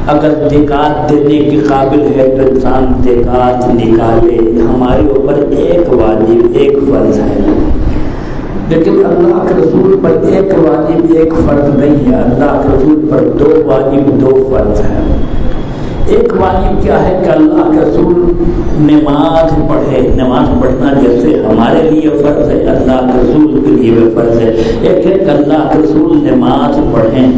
اگر زکات دینے کی قابل ہے تو انسان زکات نکالے. ہمارے اوپر ایک واجب ایک فرض ہے، لیکن اللہ کے رسول پر ایک واجب ایک فرض نہیں ہے. اللہ کے رسول پر دو واجب دو فرض ہے. ایک واجب کیا ہے کہ اللہ کے رسول نماز پڑھے. نماز پڑھنا جیسے ہمارے لیے فرض ہے اللہ کے رسول کے لیے بھی فرض ہے. ایک ہے کہ اللہ کے رسول نماز پڑھیں،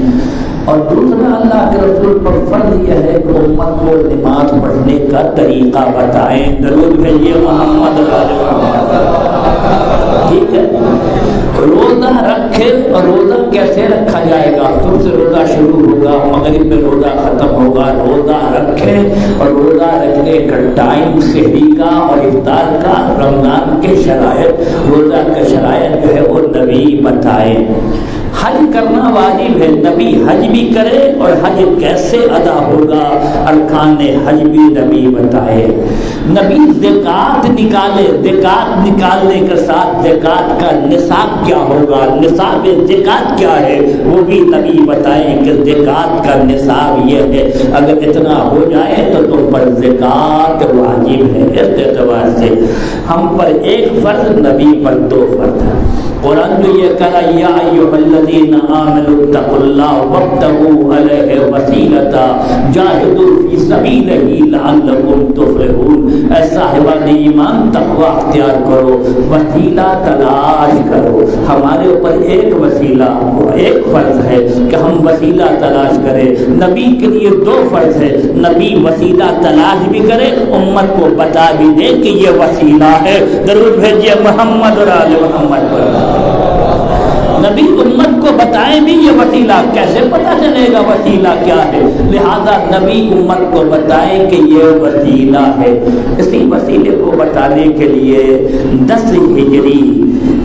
اور دوسرا اللہ کے رسول پر فرض یہ ہے کہ امت کو نماز پڑھنے کا طریقہ بتائیں. درود بھیجیے محمد ٹھیک ہے. روزہ رکھے، اور روزہ کیسے رکھا جائے گا؟ صبح سے روزہ شروع ہوگا، مغرب میں روزہ ختم ہوگا. روزہ رکھے، اور روزہ رکھنے کا ٹائم سحری کا اور افطار کا، رمضان کے شرائط، روزہ کے شرائط جو ہے وہ نبی بتائے. حج کرنا واجب ہے، نبی حج بھی کرے، اور حج کیسے ادا ہوگا ارکان حج بھی نبی بتائے. نبی زکوٰۃ نکالے، زکوٰۃ نکالنے کے ساتھ زکوٰۃ کا نصاب کیا ہوگا، نصاب زکوٰۃ کیا ہے وہ بھی نبی بتائیں کہ زکوٰۃ کا نصاب یہ ہے، اگر اتنا ہو جائے تو تم پر زکوٰۃ واجب ہے. اس اعتبار سے ہم پر ایک فرض، نبی پر دو فرض ہے. قرآن جو یہ کہا یا ایھا الذین آمنوا اتقوا اللہ وابتغوا الیہ وسیلۃ جاہدوا فی سبیلہ لعلکم تفلحون. اے صاحبان ایمان تقوی اختیار کرو، وسیلہ تلاش کرو. ہمارے اوپر ایک وسیلہ، ایک فرض ہے کہ ہم وسیلہ تلاش کریں. نبی کے لیے دو فرض ہے، نبی وسیلہ تلاش بھی کرے، امت کو بتا بھی دے کہ یہ وسیلہ ہے. درود بھیجیے محمد اور آل محمد پر. نبی امت کو بتائیں بھی یہ وسیلہ، کیسے پتہ چلے گا وسیلہ کیا ہے؟ لہذا نبی امت کو بتائیں کہ یہ وسیلہ ہے. اسی وسیلے کو بتانے کے لیے 10 ہجری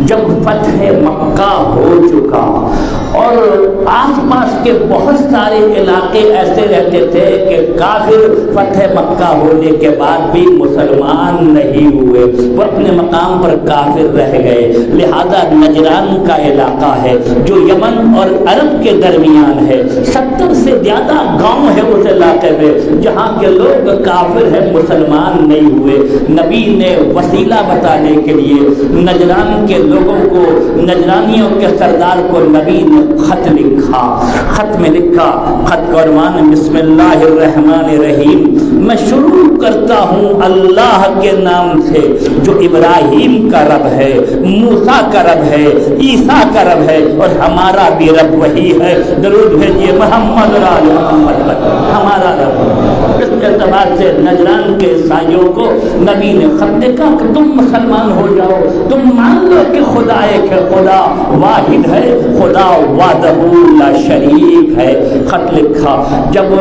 جب فتح مکہ ہو چکا، اور آس پاس کے بہت سارے علاقے ایسے رہتے تھے کہ کافر فتح مکہ ہونے کے بعد بھی مسلمان نہیں ہوئے، وہ اپنے مقام پر کافر رہ گئے. لہذا نجران کا علاقہ ہے جو یمن اور عرب کے درمیان ہے، 70 سے زیادہ گاؤں ہے اس علاقے میں جہاں کے لوگ کافر ہیں، مسلمان نہیں ہوئے. نبی نے وسیلہ بتانے کے لیے نجران کے لوگوں کو، نجرانیوں کے سردار کو نبی نے خط لکھا. خط میں لکھا، خط کا عنوان بسم اللہ الرحمن الرحیم. میں شروع کرتا ہوں اللہ کے نام سے جو ابراہیم کا رب ہے، موسیٰ کا رب ہے، عیسیٰ کا رب ہے، اور ہمارا بھی رب وہی ہے. درود بھیجیے محمد اور آل محمد پر. ہمارا رب. اس اعتبار سے نجران کے عیسائیوں کو نبی نے خط لکھا کہ تم مسلمان ہو جاؤ، تم مان لو کہ خدا ایک ہے، خدا واحد ہے، خدا وحدہ لا شریک ہے. خط لکھا. جب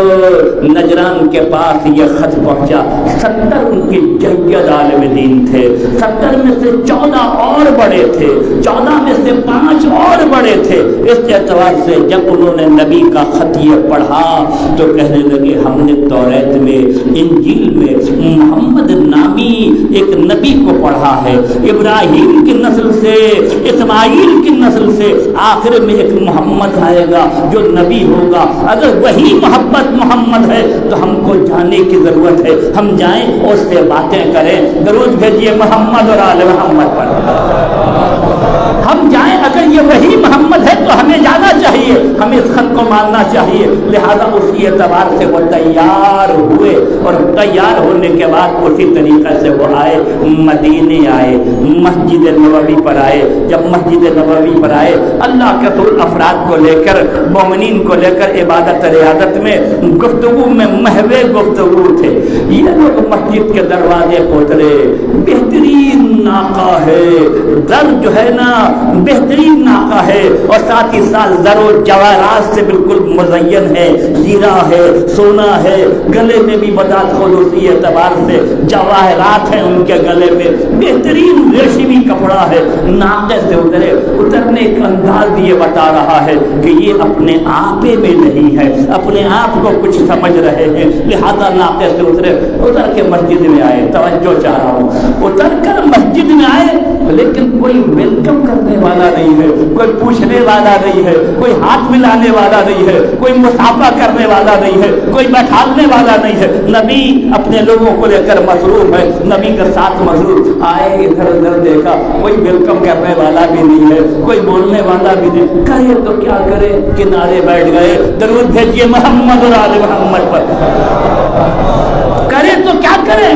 نجران کے پاس یہ خط پہنچا، 70 ان کے جید عالم دین تھے، 70 میں سے 14 اور بڑے تھے، 14 میں سے 5 اور بڑے تھے. اس اعتبار سے جب انہوں نے نبی کا خط یہ پڑھا تو کہنے لگے ہم نے توریت میں، انجیل میں محمد نامی ایک نبی کو پڑھا ہے، ابراہیم کی نسل سے، اسماعیل کی نسل سے آخر میں ایک محمد آئے گا جو نبی ہوگا. اگر وہی محبت محمد ہے تو ہم کو جانے کی ضرورت ہے، ہم جائیں اور اس سے باتیں کریں. درود بھیجیے محمد اور آل محمد پر. ہم جائیں، اگر یہ وہی محمد ہے تو ہمیں جانا چاہیے، ہمیں اس خط کو ماننا چاہیے. لہذا اسی اعتبار سے وہ تیار ہوئے، اور تیار ہونے کے بعد اسی طریقے سے وہ آئے، مدینے آئے، مسجد نبوی پر آئے. جب مسجد نبوی پر آئے، اللہ کے رسول افراد کو لے کر، مومنین کو لے کر عبادت ریاضت میں، گفتگو میں محو گفتگو تھے. یہ لوگ مسجد کے دروازے پہنچے. بہترین ناقہ ہے، در جو ہے نا بہترین ناقہ ہے، اور ساتھ ہی ساتھ زر و جواہرات سے بالکل مزین ہے، ہیرا ہے، سونا ہے، گلے میں بھی بدات خلوصی اعتبار سے جواہرات ہیں ان کے گلے میں، بہترین ریشمی کپڑا ہے. ناقے سے اترے، اترنے کا انداز یہ بتا رہا ہے کہ یہ اپنے آپ میں نہیں ہے، اپنے آپ کو کچھ سمجھ رہے ہیں. لہذا ناقے سے اترے، اتر کے مسجد میں آئے. توجہ چاہ رہا ہوں، اتر کر مسجد میں آئے لیکن کوئی ویلکم کرنے والا نہیں ہے، کوئی پوچھنے والا نہیں ہے، کوئی ہاتھ ملانے والا نہیں ہے، کوئی مصافحہ کرنے والا نہیں ہے، کوئی بیٹھانے والا نہیں ہے. نبی اپنے لوگوں کو لے کر مصروف ہے، نبی کے ساتھ مصروف. آئے ادھر ادھر دیکھا، کوئی ویلکم کرنے والا بھی نہیں ہے، کوئی بولنے والا بھی نہیں. کرے تو کیا کرے، کنارے بیٹھ گئے. درود بھیجیے محمد اور آل محمد پر. کرے تو کیا کرے؟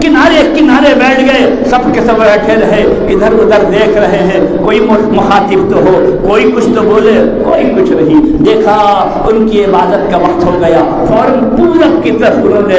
کنارے کنارے بیٹھ گئے، سب کے سب بیٹھے رہے، ادھر ادھر دیکھ رہے ہیں، کوئی مخاطب تو ہو، کوئی کچھ تو بولے، کوئی کچھ نہیں۔ دیکھا ان کی عبادت کا وقت ہو گیا، فوراً پورب کی طرف انہوں نے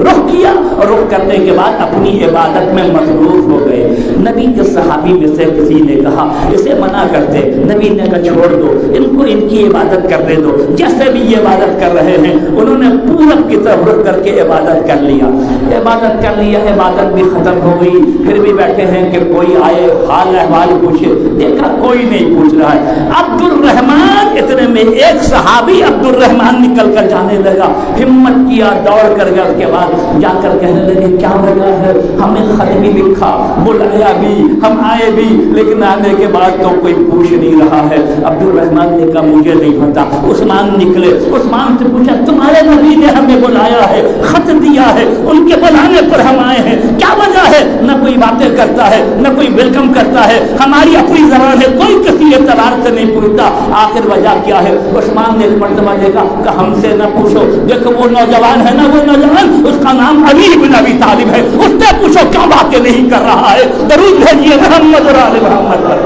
رخ کیا اور رخ کرنے کے بعد اپنی عبادت میں مصروف ہو گئے۔ نبی کے صحابی میں سے کسی نے کہا اسے منع کرتے، نبی نے کہا چھوڑ دو ان کو، ان کی عبادت کرنے دو، جیسے بھی یہ عبادت کر رہے ہیں۔ انہوں نے پورب کی طرف رخ کر کے عبادت کر لیا، عبادت کر لیا، عبادت بھی ختم ہو گئی۔ پھر بھی بیٹھے ہیں کہ کوئی آئے حال احوال پوچھے، دیکھا کوئی نہیں پوچھ رہا ہے۔ عبد الرحمن، اتنے میں ایک صحابی عبد الرحمن نکل کر جانے لگا، ہمت کیا، دوڑ کر گیا، اس کے بعد جا کر کہنے لگے کیا وجہ ہے؟ ہمیں خط بھی لکھا، بلایا بھی، ہم آئے بھی، لیکن آنے کے بعد تو کوئی پوچھ نہیں رہا ہے۔ عبد الرحمن نے کہا مجھے نہیں پتا۔ عثمان نکلے، عثمان سے پوچھا تمہارے نبی نے ہمیں بلایا ہے، خط دیا ہے، ان کے بلانے پر ہم آئے ہیں، کیا وجہ ہے؟ نہ کوئی باتیں کرتا ہے، نہ کوئی ویلکم کرتا ہے، ہماری اپنی زبان ہے، کوئی کسی اعتبار سے نہیں پوچھتا، آخر وجہ کیا ہے؟ عثمان نے ایک مرتبہ دیکھا کہ ہم سے نہ پوچھو، دیکھو وہ نوجوان ہے نا، وہ نوجوان اس کا نام علی بن ابی طالب ہے، اس سے پوچھو کیا باتیں نہیں کر رہا ہے، درود بھیجیے محمد اور آل محمد پر،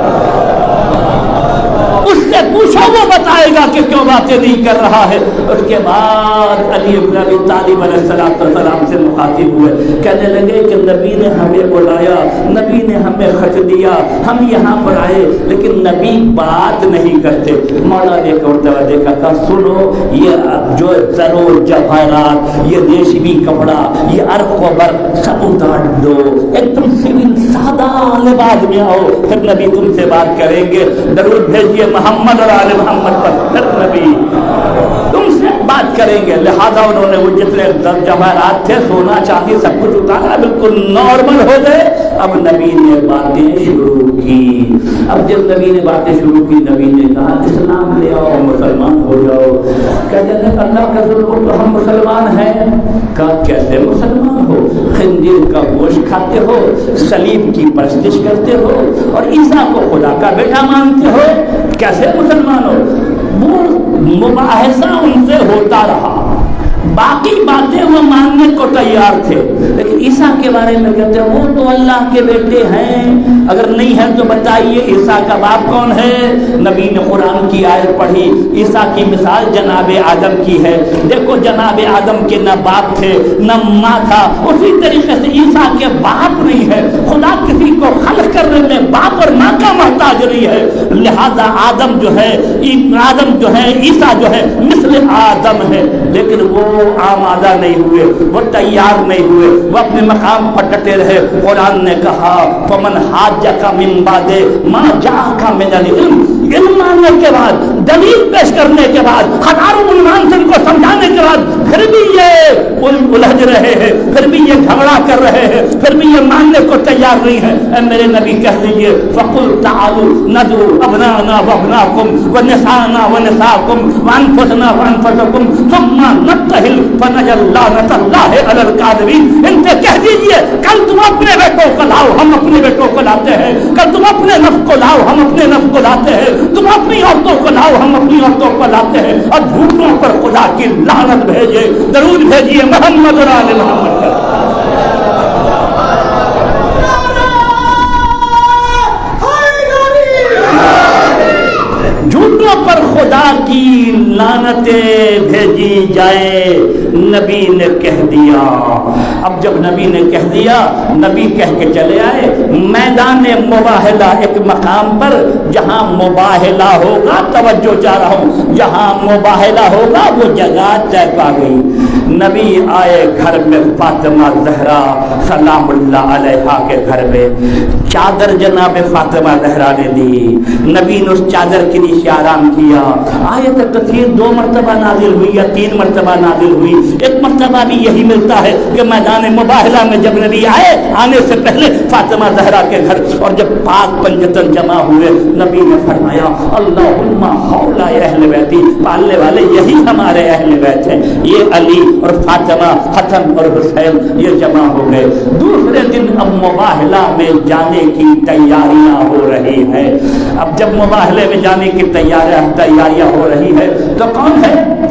اس سے پوچھو وہ بتائے گا کہ کیوں باتیں نہیں کر رہا ہے۔ اس کے بعد علی بن ابی طالب علیہ السلام سے مخاطب ہوئے، کہنے لگے کہ نبی نے ہمیں بلایا، نبی نے ہمیں خط دیا، ہم یہاں پر آئے، لیکن نبی بات نہیں کرتے۔ مولا نے دیکھا کہ سنو، یہ جو زر و جواہرات، یہ ریشمی کپڑا، یہ عرق و برق سب اتار دو، ایک دم سیدھی سادہ لباس میں آؤ، پھر نبی تم سے بات کریں گے۔ درود بھیجیے محمد اور آل محمد پر، پھر نبی تم سے بات کریں گے۔ لہذا انہوں نے وہ جتنے جواہرات تھے، سونا چاندی سب کچھ اتارا، بالکل نارمل ہو گئے۔ اب نبی نے باتیں شروع کی، اب جب نبی نے باتیں شروع کی، نبی نے کہا اسلام لے آؤ، مسلمان ہو جاؤ۔ کہتے ہیں اللہ کا ظلم تو ہم مسلمان ہیں۔ کہا کیسے مسلمان ہو؟ خنزیر کا گوشت کھاتے ہو، صلیب کی پرستش کرتے ہو اور عیسیٰ کو خدا کا بیٹا مانتے ہو، کیسے مسلمان ہو؟ وہ مباحثہ ان سے ہوتا رہا، باقی باتیں وہ ماننے کو تیار تھے، لیکن عیسیٰ کے بارے میں کہتے ہیں وہ تو اللہ کے بیٹے ہیں، اگر نہیں ہے تو بتائیے عیسیٰ کا باپ کون ہے؟ نبی نے قرآن کی آیت پڑھی، عیسیٰ کی مثال جناب آدم کی ہے، دیکھو جناب آدم کے نہ باپ تھے نہ ماں تھا، اسی طریقے سے عیسیٰ کے باپ نہیں ہے، خدا کسی کو خلق کرنے میں باپ اور ماں کا محتاج نہیں ہے، لہذا آدم جو ہے عیسیٰ جو ہے مثل آدم ہے، لیکن وہ آمادہ نہیں ہوئے، وہ تیار نہیں ہوئے، وہ اپنے مقام پر ڈٹے رہے۔ قرآن نے کہا فمن حاجک من بعد ما جاءک من العلم، علم ماننے کے بعد، دلیل پیش کرنے کے بعد، ہزاروں عنوان سے ان کو سمجھانے کے بعد پھر بھی یہ الجھ رہے ہیں، پھر بھی یہ جھگڑا کر رہے ہیں، پھر بھی یہ ماننے کو تیار نہیں ہے، اے میرے نبی کہہ دیجئے فقل تعالوا ندعو ابناءنا وابناءکم ونساءنا ونساءکم وانفسنا وانفسکم ثم نبتہل فنجعل لعنۃ اللہ علی الکاذبین۔ ان سے کہہ دیجئے کل تم اپنے بیٹوں کو لاؤ، ہم اپنے بیٹوں کو لاتے ہیں، کل تم اپنے نفس کو لاؤ، ہم اپنے نفس کو لاتے ہیں، تم اپنی عورتوں کو لاؤ، ہم اپنی عورتوں کو لاتے ہیں، اور جھوٹوں پر خدا کی لعنت بھیجے، درود بھیجیے محمد اور آل محمد پر۔ جھوٹوں پر خدا کی لعنتیں بھیجی جائے، نبی نے کہہ دیا۔ اب جب نبی نے کہہ دیا، نبی کہہ کے چلے آئے میدان مباہلہ، ایک مقام پر جہاں مباہلہ ہوگا، توجہ چاہ رہا ہوں، جہاں مباہلہ ہوگا وہ جگہ طے پا گئی۔ نبی آئے گھر میں، فاطمہ زہرا سلام اللہ علیہا کے گھر میں، چادر جناب فاطمہ زہرا نے دی، نبی نے اس چادر کے نیچے آرام کیا۔ آیت تطہیر 2 مرتبہ نازل ہوئی یا 3 مرتبہ نازل ہوئی، ایک مرتبہ بھی یہی ملتا ہے کہ میدان مباہلہ میں جب نبی آئے، آنے سے پہلے فاطمہ زہرا کے گھر، اور جب پاک پنجتن جمع ہوئے، نبی نے فرمایا اللہم حول اہل بیتی، پالنے والے یہی ہمارے اہل بیت ہیں، یہ علی اور فاطمہ، حسن اور حسین یہ جمع ہو گئے۔ دوسرے دن اب مباہلہ میں جانے کی تیاریاں ہو رہی ہیں۔ اب جب مباہلے میں جانے کی تیاریاں ہو رہی ہے تو کون ہے؟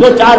2 4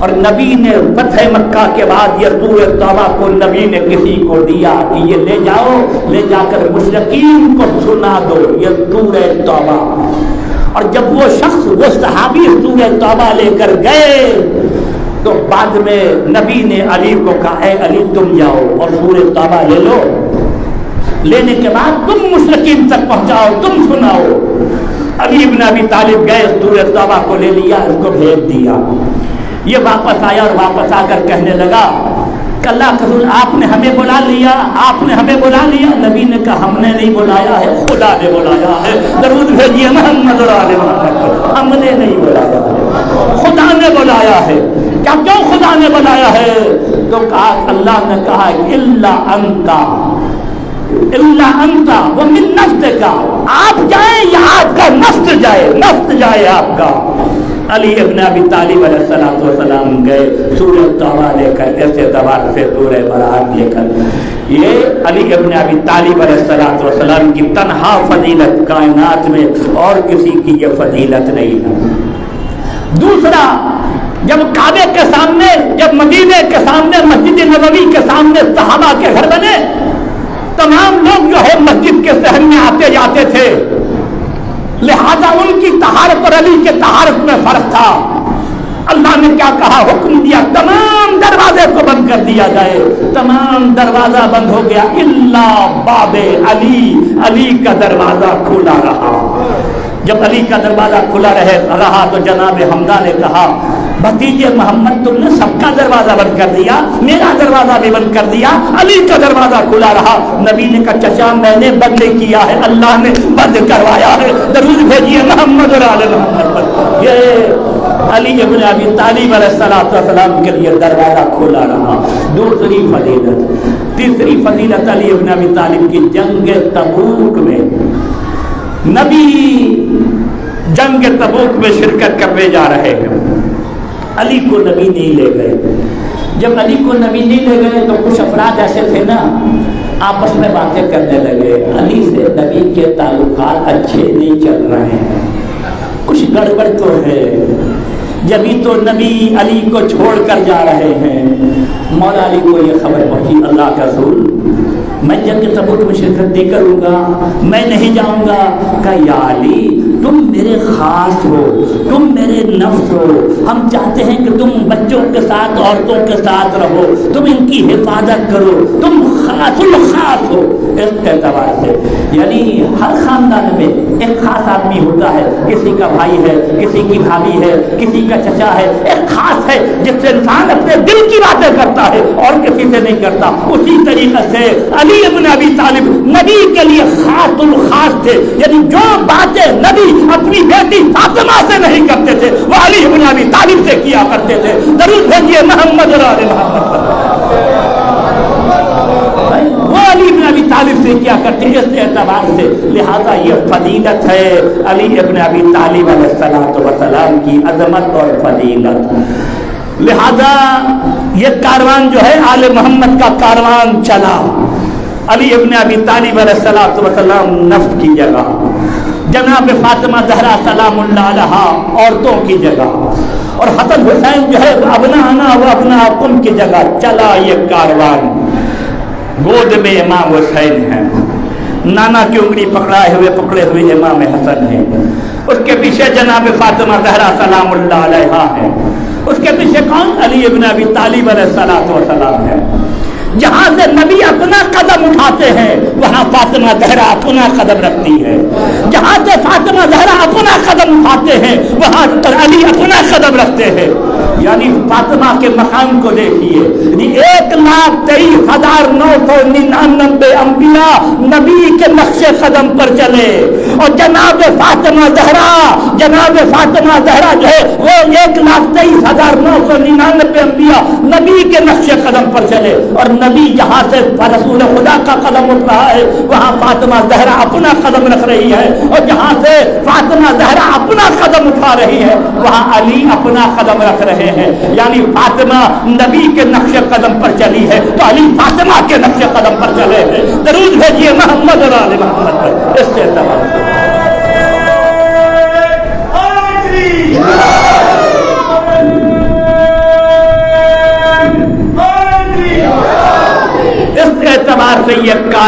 اور نبی نے فتح مکہ کے بعد یہ سورہ توبہ کو نبی نے کسی کو دیا کہ یہ لے جاؤ، لے جا کر مشرکین کو سنا دو یہ سورہ توبہ۔ اور جب وہ شخص، وہ صحابی سورہ توبہ لے کر گئے تو بعد میں نبی نے علی کو کہا اے علی تم جاؤ اور سورہ توبہ لے لو، لینے کے بعد تم مشرکین تک پہنچاؤ، تم سناؤ۔ علی ابن ابی طالب گئے، سورہ توبہ کو لے لیا، اس کو بھیج دیا۔ یہ واپس آیا اور واپس آ کر کہنے لگا کہ اللہ کے رسول آپ نے ہمیں بلا لیا، آپ نے ہمیں بلا لیا۔ نبی نے کہا ہم نے نہیں بلایا ہے، خدا نے بلایا ہے۔ درود بھیجیے محمد علیہ محمد، ہم نے نہیں بلایا ہے، خدا نے بلایا ہے۔ کیا کیوں خدا نے بلایا ہے؟ تو کہا اللہ نے کہا الا انت اللہ انت ومن نفسک، آپ جائیں یا آپ کا نفس جائے، نفس جائے آپ کا۔ علی ابن ابی طالب علیہ السلام گئے سورہ توبہ لے کر، ایسے اعتبار سے سورہ برات لے کر۔ یہ علی ابن ابی طالب علیہ السلام کی تنہا فضیلت، کائنات میں اور کسی کی یہ فضیلت نہیں ہے۔ دوسرا، جب کعبے کے سامنے، جب مدینے کے سامنے، مسجد نبوی کے سامنے صحابہ کے گھر بنے، تمام لوگ جو ہے مسجد کے صحن میں آتے جاتے تھے، لہذا ان کی طہارت اور علی کے طہارت میں فرق تھا۔ اللہ نے کیا کہا؟ حکم دیا تمام دروازے کو بند کر دیا جائے۔ تمام دروازہ بند ہو گیا الا باب علی، علی کا دروازہ کھلا رہا۔ جب علی کا دروازہ کھلا رہا تو جناب حمزہ نے کہا بھتیجے محمد تم نے سب کا دروازہ بند کر دیا، میرا دروازہ بھی بند کر دیا، علی کا دروازہ کھلا رہا۔ نبی نے کہا چچا میں نے بند کیا ہے، اللہ نے بند کروایا ہے۔ درود بھیجیے محمد اور آل محمد پر۔ یہ علی ابن ابی طالب علیہ السلام کے لیے دروازہ کھلا رہا۔ دوسری فضیلت، تیسری فضیلت علی ابن ابی طالب کی جنگ تبوک میں، نبی جنگ تبوک میں شرکت کرنے جا رہے ہیں، علی کو نبی نہیں لے گئے۔ جب علی کو نبی نہیں لے گئے تو کچھ افراد ایسے تھے نا، آپس میں باتیں کرنے لگے، علی سے نبی کے تعلقات اچھے نہیں چل رہے ہیں، کچھ گڑبڑ تو ہے، جبھی تو نبی علی کو چھوڑ کر جا رہے ہیں۔ مولا علی کو یہ خبر پہنچی اللہ کے رسول میں جنگ تبوک میں شرکت نہیں کروں گا، میں نہیں جاؤں گا۔ کہ یا علی تم میرے خاص ہو، تم میرے نفس ہو، ہم چاہتے ہیں کہ تم بچوں کے ساتھ، عورتوں کے ساتھ رہو، تم ان کی حفاظت کرو، تم خاص الخاص ہو۔ اس اعتبار سے یعنی ہر خاندان میں ایک خاص آدمی ہوتا ہے، کسی کا بھائی ہے، کسی کی بھابھی ہے، کسی کا چچا ہے، ایک خاص ہے جس سے انسان اپنے دل کی باتیں کرتا ہے اور کسی سے نہیں کرتا۔ اسی طریقے سے علی ابن ابی طالب نبی کے لیے خاص الخاص تھے، یعنی جو باتیں نبی اپنی بیٹی فاطمہ سے نہیں کرتے تھے وہ علی ابن ابی طالب سے کیا کرتے تھے۔ درود بھیجیے محمد اور آل محمد پر۔ وہ علی ابن ابی طالب سے کیا کرتے ہیں، اس اعتبار سے لہذا یہ فضیلت ہے علی ابن ابی طالب علیہ السلام کی عظمت اور فضیلت۔ لہذا یہ کاروان جو ہے آل محمد کا کاروان چلا، علی ابن ابی طالب علیہ السلام نفس کی جگہ، جناب فاطمہ زہرا سلام اللہ علیہا عورتوں کی جگہ، اور حسن حسین جو ہے ابنانا و ابناکم کی جگہ چلا یہ کاروان۔ گود میں امام حسین ہیں، نانا کی انگلی پکڑے ہوئے امام حسن ہیں، اس کے پیچھے جناب فاطمہ زہرا سلام اللہ علیہا ہے، اس کے پیچھے کون؟ علی ابن ابی طالب علیہ السلام ہے۔ جہاں سے نبی اپنا قدم اٹھاتے ہیں وہاں فاطمہ زہرا اپنا قدم رکھتی ہے، جہاں سے فاطمہ زہرا اپنا قدم اٹھاتے ہیں وہاں پر علی اپنا قدم رکھتے ہیں۔ یعنی فاطمہ کے مقام کو دیکھیے، 1,23,999 انبیاء نبی کے نقش قدم پر چلے، اور جناب فاطمہ زہرا جو ہے وہ 1,23,999 انبیاء نبی کے نقش قدم پر چلے، اور نبی جہاں سے رسول خدا کا قدم اٹھ رہا ہے وہاں فاطمہ زہرا اپنا قدم رکھ رہی ہے، اور جہاں سے فاطمہ زہرا اپنا قدم اٹھا رہی ہے وہاں علی اپنا قدم رکھ رہے ہیں۔ یعنی فاطمہ نبی کے نقش قدم پر چلی ہے تو علی فاطمہ کے نقش قدم پر چلے ہیں۔ درود بھیجیے محمد اور آل محمد پر۔ اس سے اعتبار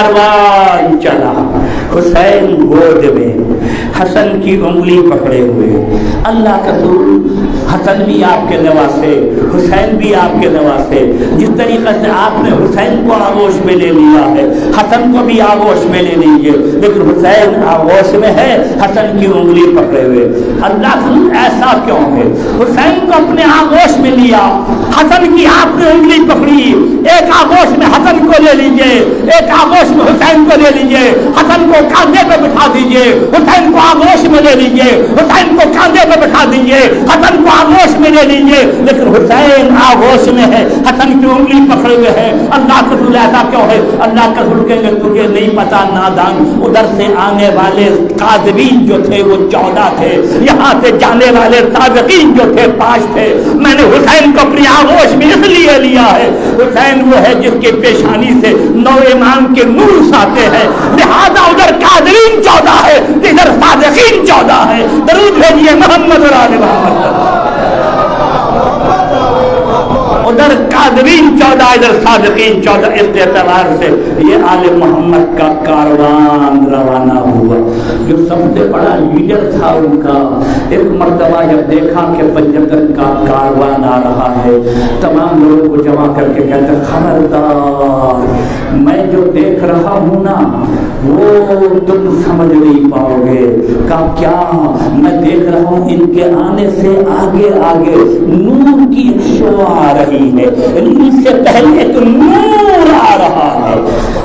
کاروان چلا، حسین گود میں، حسن کی انگلی پکڑے ہوئے۔ اللہ کا رسول حسن بھی آپ کے نواسے، حسین بھی آپ کے نواسے۔ جس طریقے سے آپ نے حسین کو آغوش میں لے لیا ہے، حسن کو بھی آغوش میں لے لیجیے، لیکن حسین آغوش میں ہے، حسن کی انگلی پکڑے ہوئے۔ اللہ کا رسول ایسا کیوں ہے؟ حسین کو اپنے آغوش میں لیا، حسن کی آپ نے انگلی پکڑی، ایک آغوش میں حسن کو لے لیجیے، ایک آغوش میں حسین کو لے لیجیے، حسن کو کاندھے پہ بٹھا دیجیے، حسین کو آغوش میں لے لیجیے، حسین کو کاندھے پہ بٹھا دیجیے، حسن کو آغوش میں لے لیجیے، لیکن حسین آغوش میں ہے، حسن کی انگلی پکڑے ہوئے ہے۔ اللہ کا رسول ایسا کیوں ہے؟ اللہ کا رسول کہیں گے تجھے نہیں پتا نادان، ادھر سے آنے والے قادرین جو تھے وہ 14 تھے، یہاں سے جانے والے سابقین جو تھے 5 تھے۔ میں نے حسین کو اپنی آغوش میں اس لیے لیا ہے، حسین وہ ہے جس کی پیشانی سے 9 امام کے نور آتے ہیں، لہذا ادھر قادرین 14 ہے، ادھر صادقین 14 ہے۔ درود بھیجیے محمد اور آل محمد۔ ادھر قادرین 14 ادھر صادقین 14، اس اعتبار سے یہ آل محمد کا کاروان روانہ ہوا۔ جو سب سے بڑا لیڈر تھا ان کا، ایک مرتبہ جب دیکھا کہ پنجتن کا کاروان آ رہا ہے، تمام لوگوں کو جمع کر کے کہتے خبردار، میں جو دیکھ رہا ہوں نا وہ تم سمجھ نہیں پاؤ گے۔ کہا کیا؟ میں دیکھ رہا ہوں ان کے آنے سے آگے آگے نور کی شعاع آ رہی ہے، ان سے پہلے ایک نور آ رہا ہے،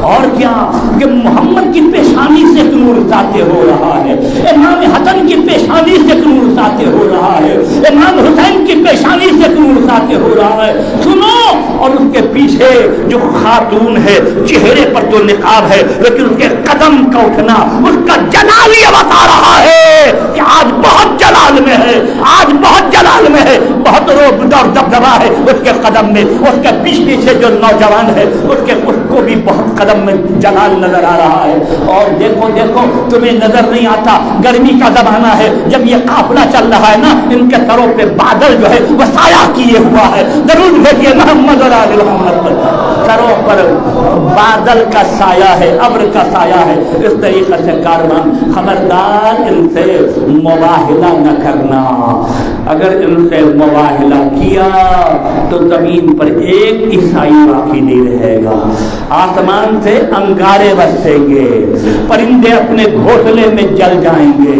اور کیا کہ محمد کی پیشانی سے ایک نور ساطع ہو رہا ہے، امام حسن کی پیشانی سے ایک نور ساطع ہو رہا ہے، امام حسین کی پیشانی سے ایک نور ساطع ہو رہا ہے۔ سنو، اور اس کے پیچھے جو خاتون ہے، چہرے پر تو نقاب ہے لیکن اس کے قدم کا اٹھنا اس کا جلال یہ بتا رہا ہے کہ آج بہت جلال میں ہے، آج بہت جلال میں ہے، بہت روب اور دبدبا ہے اس کے قدم میں۔ اس کے پیچھے سے جو نوجوان ہے اس کو بھی بہت قدم میں جلال نظر آ رہا ہے۔ اور دیکھو دیکھو، تمہیں نظر نہیں آتا، گرمی کا زمانہ ہے، جب یہ قافلہ چل رہا ہے نا، ان کے سروں پہ بادل جو ہے وہ سایہ کیے ہوا ہے۔ درود بھیجیے محمد اور آل محمد پر۔ سروں پر بادل کا سایہ ہے، ابر کا سایہ ہے۔ اس طریقے سے کاروان، خبردار ان سے مباہلہ نہ کرنا، اگر ان سے مباہلہ کیا تو زمین پر ایک عیسائی باقی نہیں رہے گا، آسمان سے انگارے برسیں گے، پرندے اپنے گھونسلے میں جل جائیں گے،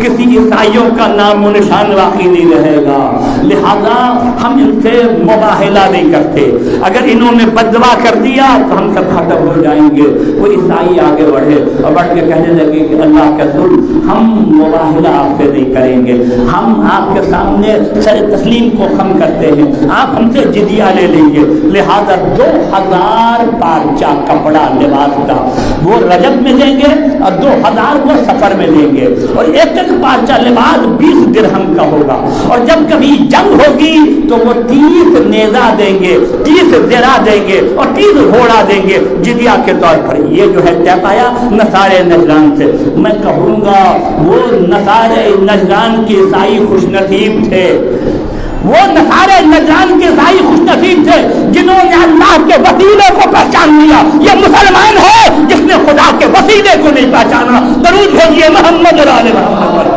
کسی عیسائیوں کا نام و نشان باقی نہیں رہے گا۔ لہذا ہم ان سے مباہلہ نہیں کرتے، اگر انہوں نے بددعا کر دیا تو ہم سب ختم ہو جائیں گے۔ وہ عیسائی آگے بڑھے اور بڑھ کے کہنے لگے کہ اللہ کے رسول، ہم مباہلہ آپ سے نہیں کریں گے، ہم آپ کے سامنے سر تسلیم کو خم کرتے ہیں، آپ ہم سے جزیہ لے لیں گے۔ لہذا 2000 پارچہ کپڑا لباس کا وہ رجب میں لیں گے اور 2000 وہ سفر میں لیں گے، اور ایک ایک پارچہ لباس 20 درہم کا ہوگا، اور جب کبھی جنگ ہوگی تو وہ 30 نیزہ دیں گے، 30 زرہ دیں گے اور 30 گھوڑا دیں گے جزیہ کے طور پر۔ یہ جو ہے طے پایا نصارے نجران سے۔ میں کہوں گا وہ نصارے نجران کے عیسائی خوش نصیب تھے، وہ نصارے نجران کے عیسائی خوش نصیب تھے جنہوں نے اللہ کے وسیلے کو پہچان لیا۔ یہ مسلمان ہے جس نے خدا کے وسیلے کو نہیں پہچانا۔ درود بھیجیے محمد اور آل محمد۔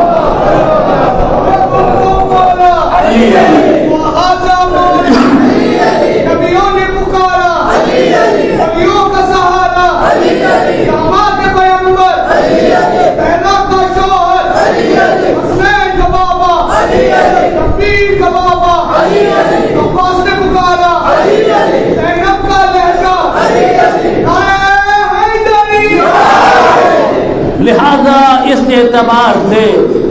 نبیوں نے پکارا، نبیوں کا سہارا، داماد پیغمبر، پہلا کا شوہر، حسین کا بابا، شبیر کا بابا، عباس نے پکارا، زینب کا لہجہ، لہذا اس اعتبار سے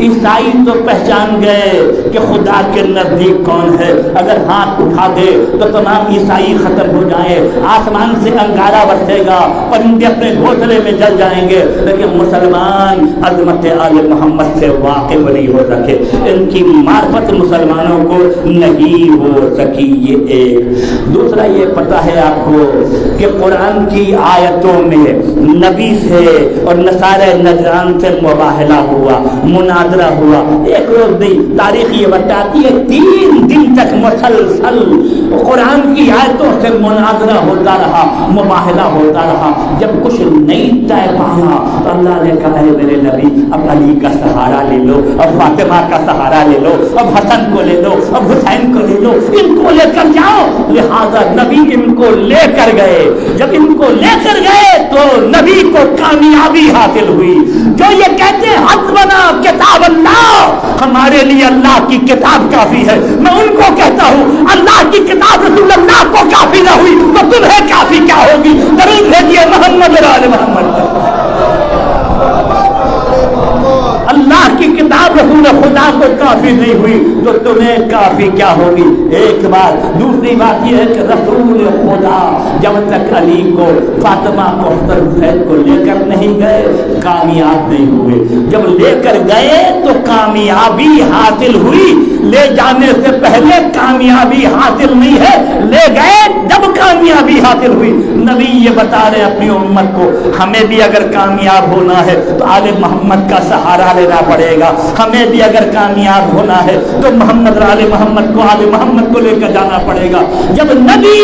عیسائی تو پہچان گئے کہ خدا کے نزدیک کون ہے، اگر ہاتھ اٹھا دے تو تمام عیسائی ختم ہو جائیں، آسمان سے انگارہ برسے گا، پرندے اپنے گھونسلے میں جل جائیں گے، لیکن مسلمان عظمت آل محمد سے واقف نہیں ہو سکے، ان کی معرفت مسلمانوں کو نہیں ہو سکی۔ یہ ایک دوسرا یہ پتہ ہے آپ کو کہ قرآن کی آیتوں میں نبی سے اور نصارے نجران سے مباہلہ ہوا، مناظرہ ہوا، ایک روز نہیں، تاریخ یہ بتاتی ہے 3 دن تک مسلسل قرآن کی آیتوں سے مناظرہ ہوتا رہا، مباہلہ ہوتا رہا۔ جب کچھ نہیں طے پایا تو اللہ نے کہا ہے میرے نبی اب علی کا سہارا لے لو، اب فاطمہ کا سہارا لے لو، اب حسن کو لے لو، اب حسین کو لے لو، ان کو لے کر جاؤ۔ لہذا نبی ان کو لے کر گئے۔ جب ان کو لے کر گئے تو نبی کو کامیابی حاصل ہوئی۔ جو یہ کہتے ہیں حسبنا کتاب اللہ، ہمارے لیے اللہ کی کتاب کافی ہے، میں ان کو کہتا ہوں اللہ کی کتاب رسول اللہ کو کافی نہ ہوئی تو تمہیں کافی کیا ہوگی؟ درود بھیجیے محمد اور آل محمد۔ اللہ کی کتاب رسول خدا کو کافی نہیں ہوئی تو تمہیں کافی کیا ہوگی؟ ایک بات۔ دوسری بات یہ ہے کہ رسول خدا جب تک علی کو، فاطمہ کو، حسن حسین کو لے کر نہیں گئے کامیاب نہیں ہوئے۔ جب لے کر گئے تو کامیابی حاصل ہوئی، لے جانے سے پہلے کامیابی حاصل نہیں ہے، لے گئے جب کامیابی حاصل ہوئی۔ نبی یہ بتا رہے اپنی امت کو ہمیں بھی اگر کامیاب ہونا ہے تو آل محمد کا سہارا لینا پڑے گا، ہمیں بھی اگر کامیاب ہونا ہے تو محمد آل محمد کو، آل محمد کو لے کر جانا پڑے گا۔ جب نبی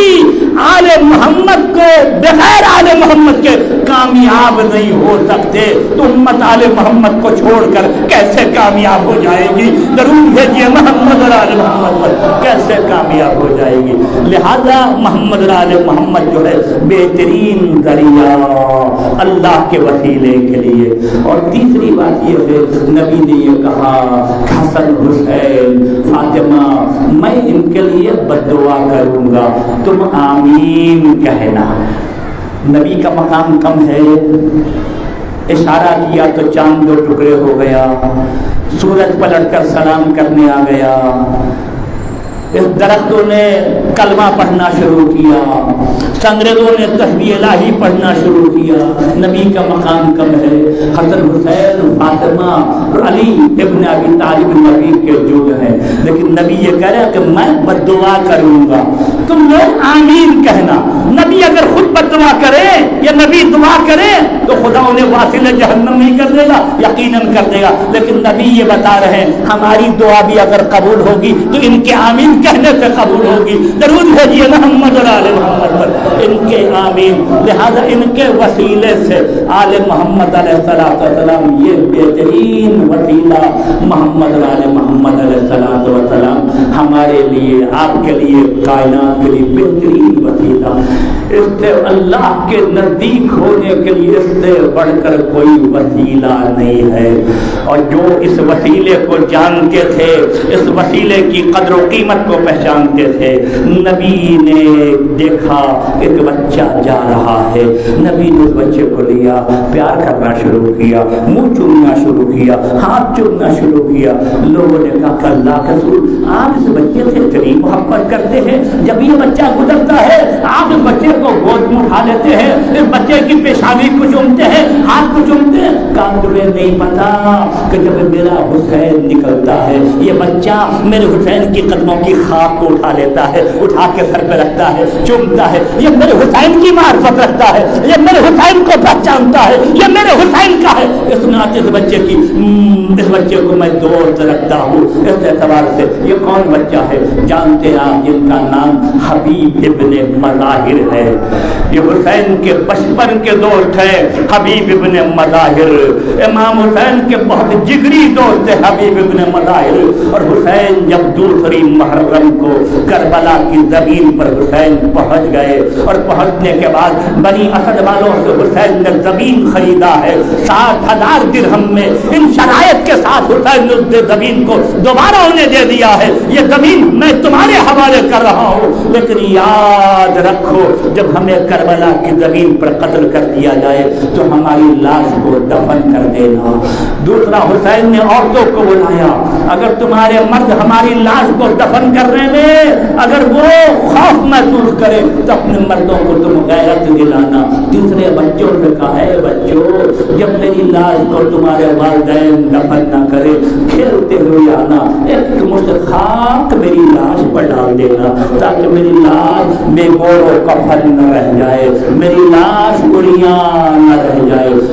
آل محمد کو بغیر آل محمد کے کامیاب نہیں ہو سکتے تو امت آل محمد کو چھوڑ کر کیسے کامیاب ہو جائے گی؟ درود بھیجیے محمد اور آل محمد پر، کیسے کامیاب ہو جائے گی؟ لہذا محمد اور آل محمد جو ہے بہترین ذریعہ اللہ کے وسیلے کے لیے۔ اور تیسری بات یہ ہے نبی نے یہ کہا حسن حسین فاطمہ میں ان کے لیے بددعا کروں گا، تم آمین کہنا۔ نبی کا مقام کم ہے، اشارہ کیا تو چاند دو ٹکڑے ہو گیا، سورج پلٹ کر سلام کرنے آ گیا، اس درختوں نے کلمہ پڑھنا شروع کیا، سنگریزوں نے تسبیح الہی پڑھنا شروع کیا۔ نبی کا مقام کم ہے، حسن حسین فاطمہ اور علی ابن ابی طالب نبی کے جگ ہیں، لیکن نبی یہ کہہ رہا ہے کہ میں بددعا کروں گا، تم لوگ آمین کہنا۔ نبی اگر خود بددعا کرے یا نبی دعا کرے تو خدا انہیں واصل جہنم نہیں کر دے گا، یقیناً کر دے گا، لیکن نبی یہ بتا رہے ہیں ہماری دعا بھی اگر قبول ہوگی تو ان کے آمین کہنے سے قبول ہوگی۔ درود بھیجیے محمد اور آل محمد پر، ان کے آمین۔ لہذا ان کے وسیلے سے آل محمد علیہ السلام یہ بہترین وسیلہ محمد اور آل محمد علیہ السلام ہمارے لیے، آپ کے لیے، کائنات کے لیے بہترین وسیلہ۔ اس سے اللہ کے نزدیک ہونے کے لیے اس سے بڑھ کر کوئی وسیلہ نہیں ہے۔ اور جو اس وسیلے کو جانتے تھے، اس وسیلے کی قدر و قیمت کو پہچانتے تھے، نبی نے دیکھا ایک بچہ جا رہا ہے، نبی نے اس بچے کو لیا، پیار کرنا شروع کیا، منہ چومنا شروع کیا، ہاتھ چومنا شروع کیا۔ لوگوں نے کہا کہ اللہ کے رسول آپ اس بچے سے اتنی محبت کرتے ہیں، جب یہ بچہ گزرتا ہے آپ اس بچے کو گود میں اٹھا لیتے ہیں، اس بچے کی پیشانی کو چومتے ہیں، ہاتھ کو چومتے ہیں۔ کہا تمہیں نہیں پتا کہ جب میرا حسین نکلتا ہے یہ بچہ میرے حسین کی قدموں کی خاک کو اٹھا لیتا ہے، اٹھا کے سر پہ رکھتا ہے، چومتا ہے، یہ میرے حسین کی معرفت رکھتا ہے، یہ میرے حسین کو پہچانتا ہے، یہ میرے حسین کا ہے۔ اس ناطے اس بچے کو میں دوست رکھتا ہوں۔ اس اعتبار سے یہ کون بچہ ہے جانتے ہیں آپ؟ جن کا نام حبیب ابن مظاہر ہے، یہ حسین کے بچپن کے دوست ہے حبیب ابن مظاہر، امام حسین کے بہت جگری دوست ہے حبیب ابن مظاہر۔ اور حسین جب دوسری محرم کو کربلا کی زمین پر حسین پہنچ گئے اور پہنچنے کے بعد بنی اسد والوں سے حسین نے زمین خریدا ہے 60,000 درہم میں، ان شرائط کے ساتھ حسین نے اس زمین کو دوبارہ انہیں دے دیا ہے، یہ زمین میں تمہارے حوالے کر رہا ہوں، لیکن یاد رکھو جب ہمیں کربلا کی زمین پر قتل کر دیا جائے تو ہماری لاش کو دفن کر دینا۔ دوسرا حسین نے عورتوں کو بلایا، اگر تمہارے مرد ہماری لاش کو دفن کرنے میں اگر وہ خوف محسوس کرے تو اپنے مردوں کو تم غیرت دلانا۔ تیسرے بچوں نے کہا ہے بچوں جب میری لاش کو تمہارے والدین دفن نہ کرے کھیلتے ہوئے آنا، ایک مجھ خاک میری لاش پر ڈال دینا تاکہ میری لاش بے گور و کفن نہ رہ جائے، میری لاش گڑیاں نہ رہ جائے۔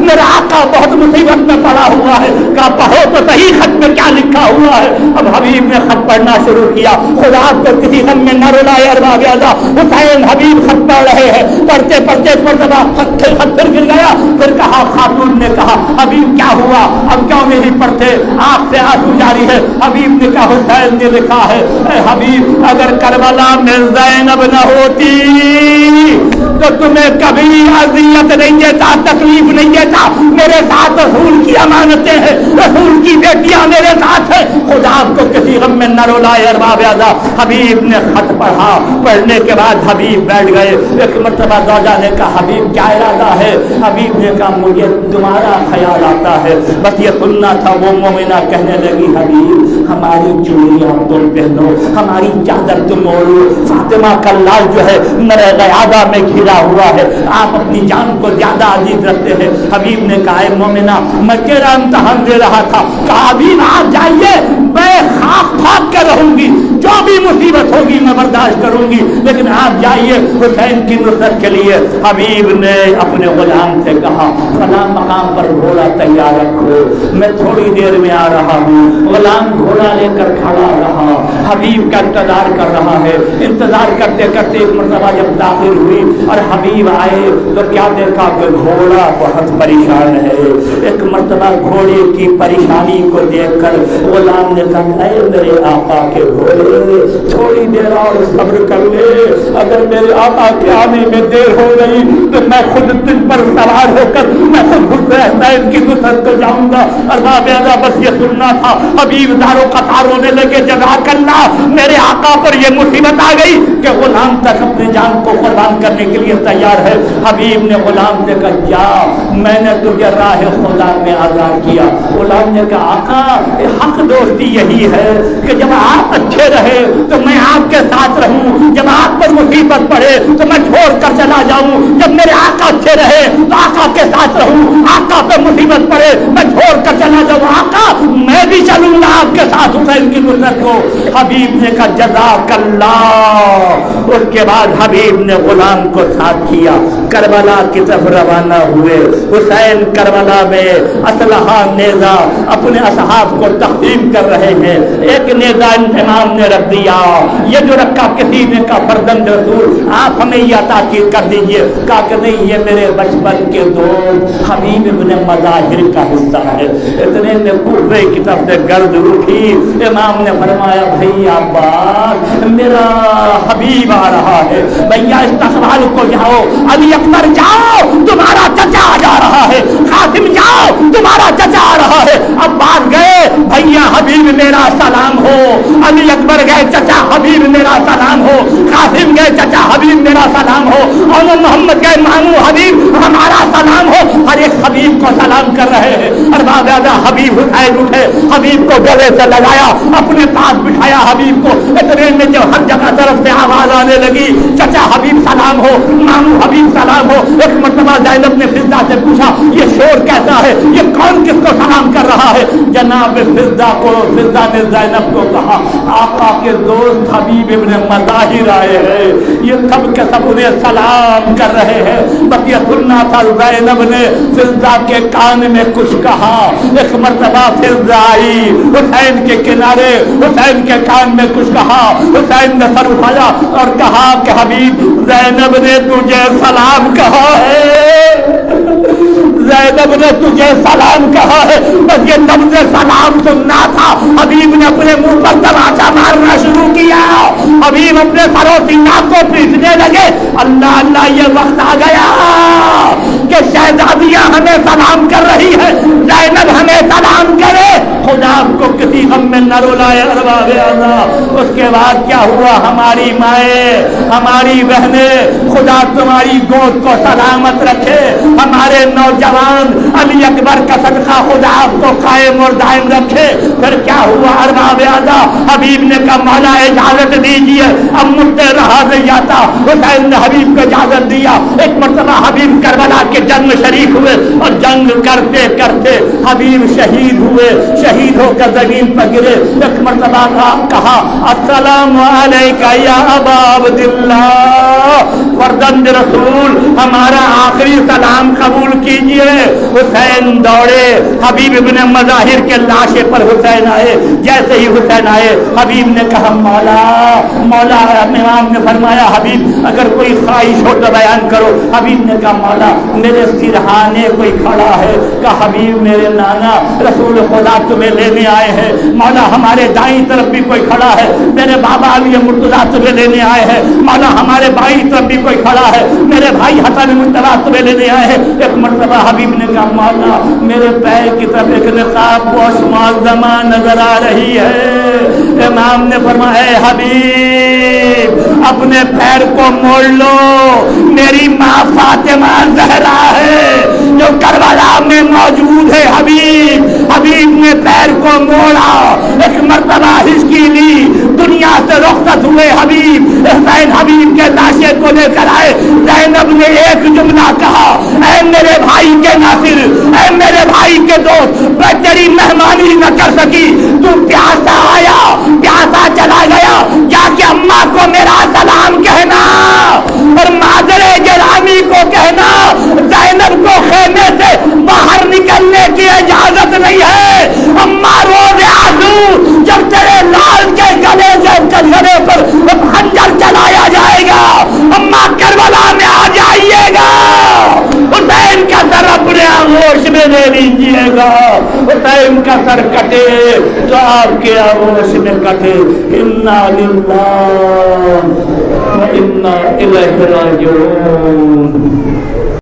میرا آقا بہت مصیبت میں پڑا ہوا ہے. کہا پڑھو تو صحیح خط میں کیا لکھا ہوا ہے. اب حبیب نے خط پڑھنا شروع کیا. خدا کو کسی غم میں نہ رلائے ارباب اعضا. حسین حبیب خط پڑھ رہے ہیں, پڑھتے پڑھتے مرتبہ خط پھر گر گیا. پھر کہا, خاتون نے کہا حبیب کیا ہوا, اب کیوں نہیں پڑھتے, آپ سے آنسو جاری ہے. حبیب نے کہا حسین نے لکھا ہے اے حبیب اگر کربلا میں زینب نہ ہوتی تو تمہیں کبھی اذیت نہیں دیتا, تکلیف نہیں دیتا. میرے ساتھ رسول کی امانتیں ہیں, رسول کی بیٹیاں میرے ساتھ ہیں. خدا کو کسی غم میں نہ رلائے ارباب اعضا. حبیب نے خط پڑھا. پڑھنے کے بعد حبیب بیٹھ گئے. ایک مرتبہ زوجہ نے کہا حبیب کیا ارادہ ہے. حبیب نے کہا مجھے تمہارا خیال آتا ہے, بس یہ سننا تھا. وہ مومنہ کہنے لگی حبیب ہماری چوڑیاں تم پہنو, ہماری چادر تم اوڑھو. فاطمہ کا لال جو ہے میرے غیادہ میں گھرا ہوا ہے, آپ اپنی جان کو زیادہ عزیز رکھتے ہیں. حبیب نے کہا اے مومنہ میں تیرا امتحان دے رہا تھا. کہا حبیب آپ جائیے, میں خاک خاک کے رہوں گی, جو بھی مصیبت ہوگی میں برداشت کروں گی, لیکن آپ جائیے حسین کی نصرت کے لیے. حبیب نے اپنے غلام سے کہا فلاں مقام پر گھوڑا تیار رکھو, میں تھوڑی دیر میں آ رہا ہوں. غلام گھوڑا لے کر کھڑا رہا, حبیب کا انتظار کر رہا ہے. انتظار کرتے کرتے ایک مرتبہ جب داخل ہوئی اور حبیب آئے تو کیا دیکھا کہ گھوڑا بہت پریشان ہے. ایک مرتبہ گھوڑے کی پریشانی کو دیکھ کر غلام نے کہا اے میرے آقا کے گھوڑے تھوڑی دیر اور صبر کر لے, اگر میرے آقا کے آنے میں دیر ہو گئی تو میں خود تجھ پر سوار ہو کر میں خود حسین کی نصرت کو جاؤں گا. ارباب اعضا بس یہ سننا تھا. حبیب دارو قطار رونے لگے جزاک اللہ, میرے آقا پر یہ مصیبت آ گئی کہ غلام تک اپنی جان کو قربان کرنے کے لیے تیار ہے. حبیب نے غلام سے کہا جا, میں نے تجھے راہ خدا میں آزاد کیا. غلام نے کہا آقا حق دوستی یہی ہے کہ جب آپ اچھے رہے تو میں آپ کے ساتھ رہوں, جب آپ پر مصیبت پڑے تو میں چھوڑ کر چلا جاؤں. جب میرے آقا اچھے رہے تو آقا کے ساتھ رہوں, آقا پر مصیبت پڑے میں چھوڑ کر چلا جاؤں. آقا میں بھی چلوں گا آپ کے ساتھ حسین کی نصرت کو. حبیب نے کہا جزاک اللہ. اس کے بعد حبیب نے غلام کو ساتھ کیا, کربلا کی طرف روانہ ہوئے. حسین کربلا میں اسلحہ نیزہ اپنے اصحاب کو تقسیم کر رہے ہیں. ایک نیزہ امام نے رکھ دیا, یہ جو رکھا کسی نے کہا فرزند رسول آپ ہمیں یہ عطا کر دیجئے. کہا کہ نہیں یہ میرے بچپن کے دوست حبیب ابن مظاہر کا حصہ ہے. اتنے میں کوفے کی طرف سے گرد اٹھی. امام نے فرمایا بھائی عباس میرا حبیب آ رہا ہے, بھیا استقبال کو جاؤ. علی اکبر جاؤ تمہارا چچا جا رہا ہے. قاسم جاؤ تمہارا چچا آ رہا ہے. عباس گئے بھیا حبیب میرا سلام ہو. علی اکبر گئے چچا حبیب میرا سلام ہو. قاسم گئے چچا حبیب میرا سلام ہو. اور محمد گئے مامو حبیب ہمارا سلام ہو. ہر ایک حبیب کو سلام کر رہے ہیں. اور باقاعدہ حبیب حسین اٹھے, حبیب کو گلے سے لگایا, اپنے پاس بٹھایا حبیب کو. اتنے میں جب ہر جگہ طرف سے آواز آنے لگی چچا حبیب سلام ہو, مامو حبیب سلام ہو. ایک مرتبہ زینب نے فضا سے پوچھا یہ شور کیسا ہے, یہ کون کس کو سلام کر رہا ہے. جناب فضا نے زینب کو کہا آقا کے دوست حبیب ابن مظاہر آئے ہیں, یہ سب کے سب انہیں سلام کر رہے ہیں. بس یہ سننا تھا. زینب نے فضا کے کان میں کچھ کہا. ایک مرتبہ فضا آئی حسین کے کنارے, حسین کے کان میں کچھ کہا. حسین نے سر اٹھایا اور کہا کہ حبیب زینب نے تجھے سلام کہا ہے, زینب نے تجھے سلام کہا ہے. بس یہ لفظ سلام سننا تھا. حبیب نے اپنے منہ پر تماچا مارنا شروع کیا. حبیب اپنے سروں سینہ کو پیٹنے لگے. اللہ اللہ یہ وقت آ گیا کہ شہزادیاں ہمیں سلام کر رہی ہے, زینب ہمیں سلام کرے. خدا کو کسی غم میں نہ رلائے ارباب اعضا. اس کے بعد کیا ہوا, ہماری مائیں ہماری بہنیں خدا تمہاری گود کو سلامت رکھے. ہمارے نوجوان علی اکبر کا صدقہ خدا آپ کو قائم اور دائم رکھے. پھر کیا ہوا ارباب اعضا, حبیب نے کہا مولا اجازت دیجیے اب مجھ سے رہا نہیں جاتا. حسین نے حبیب کو اجازت دیا. ایک مرتبہ حبیب کربلا کے جنگ شریک ہوئے اور جنگ کرتے کرتے حبیب شہید ہوئے, شہید ہو کر زمین پر گرے. ایک مرتبہ کہا السلام علیکہ یا ابا عبداللہ, فرزند رسول ہمارا آخری سلام قبول کیجئے. حسین دوڑے, حبیب ابن مظاہر کے لاشے پر حسین آئے. جیسے ہی حسین آئے حبیب نے کہا مولا مولا. امام نے فرمایا حبیب اگر کوئی خواہش ہو تو بیان کرو. حبیب نے کہا مولا میرے سرہانے کوئی کھڑا ہے. کہا حبیب میرے نانا رسول خدا تمہیں لینے آئے ہیں. مولا ہمارے دائیں طرف بھی کوئی کھڑا ہے, میرے بابا علی مرتضیٰ تمہیں لینے آئے ہیں. مولا ہمارے بائیں طرف بھی کوئی کھڑا ہے, میرے بھائی حسن مجتبیٰ تمہیں لینے آئے ہیں. ایک مرتبہ حبیب نے کہا مولا میرے پیر کی طرف ایک نقاب پوش معظمہ نظر آ رہی ہے. امام نے فرمایا اے حبیب اپنے پیر کو موڑ لو, میری ماں فاطمہ زہرا ہے جو کربلا میں موجود ہے. حبیب حبیب نے پیر کو موڑا, ایک مرتبہ ہچکی لی, دنیا سے رخصت ہوئے. حبیب حسین حبیب کے لاشے کو لے کر آئے. زینب نے ایک جملہ کہا اے میرے بھائی کے ناصر, اے میرے بھائی کے دوست, میں تیری مہمانی نہ کر سکی, تو پیاسا آیا پیاسا چلا گیا, جا کے اماں کو میرا سلام کہنا اور مادر گرامی کو کہنا زینب کو خیمے سے باہر نکلنے کی اجازت نہیں ہے. اماں روز آنسو جب تیرے لال کے گلے سے گلے پر خنجر چلایا جائے گا, اماں کربلا میں آ جائیے گا, حسین کا سر اپنے آغوش میں لے لیجیے گا. حسین کا سر کٹے تو آپ کے آغوش میں کٹے. انا للہ و انا الیہ راجعون.